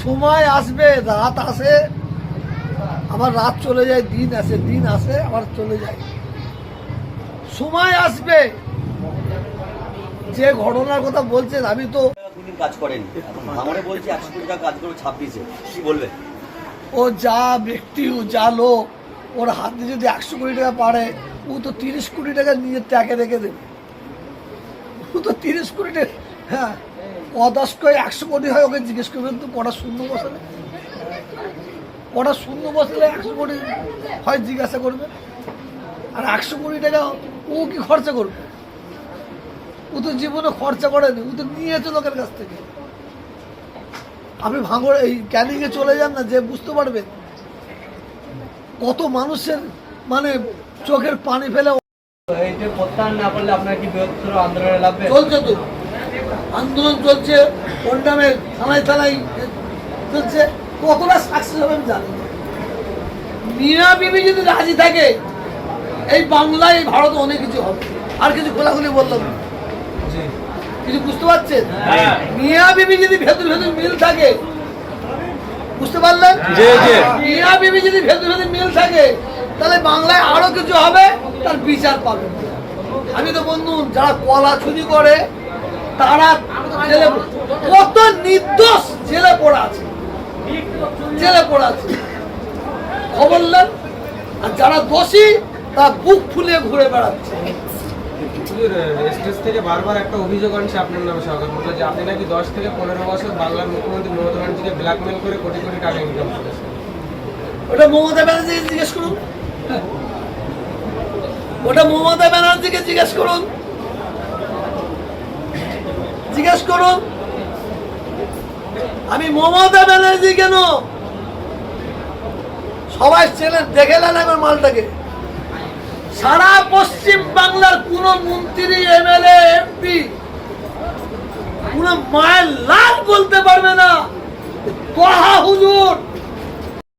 সময় আসবে, রাত আসে আবার রাত চলে যায়, দিন আসে, দিন আসে আবার চলে যায়। সময় আসবে। যে ঘটনার কথা বলছেন, আমি তো কাজ করেন, এখন ভাঙড়ে বলছি 100 কোটি টাকা কাজ করবো 26-এ, কি বলবেন? ও যা ব্যক্তি, ও যা লোক, ওর হাতে যদি 100 কোটি টাকা পারে, ও তো 30 কোটি টাকা নিজের ট্যাকে রেখে দেবে। ও তো 30 কোটি টাকা, হ্যাঁ, 10 করে 100 কোটি হয়, ওকে জিজ্ঞেস করবেন তো কটা শূন্য বসালে, কটা শূন্য বসালে 100 কোটি হয় জিজ্ঞাসা করবে। আর 100 কোটি টাকা ও কি খরচা করবে? ও তো জীবনে খরচা করেনি, ও তো নিয়েছে লোকের কাছ থেকে। আপনি ভাঙড় এই ক্যানিংয়ে চলে যান না, যে বুঝতে পারবেন কত মানুষের মানে চোখের পানি ফেলে। এইটা প্রত্যাহার না করলে আপনার কি বৃহত্তর আন্দোলনে লাগবে? চলছে তো আন্দোলন, চলছে পন্ডামে, থানায় থানায় চলছে। কতটা সাকসেস হবে আমি জানি না। মিয়া বিবি যদি রাজি থাকে, এই বাংলায়, এই ভারতে অনেক কিছু হবে। আর কিছু খোলাখুলি বললাম না। কিছু বুঝতে পারছেন? মিয়া বিবি যদি ভেতর ভেতর মিল থাকে, বুঝতে পারলেন? মিয়া বিবি যদি ভেতর ভেতর মিল থাকে, তাহলে বাংলায় আরো কিছু হবে, তার বিচার পাবে। আমি তো বন্ধু, যারা কলা চুরি করে তারা জেলে, কত নির্দোষ জেলে পড়া আছে, জেলে পড়া আছে, খবর নেন। আর যারা দোষী তারা বুক ফুলিয়ে ঘুরে বেড়াচ্ছে। স্টেজ থেকে বারবার একটা অভিযোগ আনছে আপনার নামে, সরকার বললো যে আপনি নাকি 10 থেকে 15 বছর বাংলার মুখ্যমন্ত্রী মমতা ব্যানার্জিকে ব্ল্যাকমেল করে কোটি কোটি টাকা ইনকাম করেছেন। ওটা মমতা ব্যানার্জিকে জিজ্ঞেস করুন, ওটা মমতা ব্যানার্জিকে জিজ্ঞেস করুন, জিজ্ঞেস করুন। আমি মমতা ব্যানার্জি কেন, সবাই চেনে, দেখে নেন একবার মালটাকে। সারা পশ্চিম বাংলার কোন মন্ত্রী, এমএলএ, এমপি কোন মায়ের লাল বলতে পারবে না তোহা হুজুর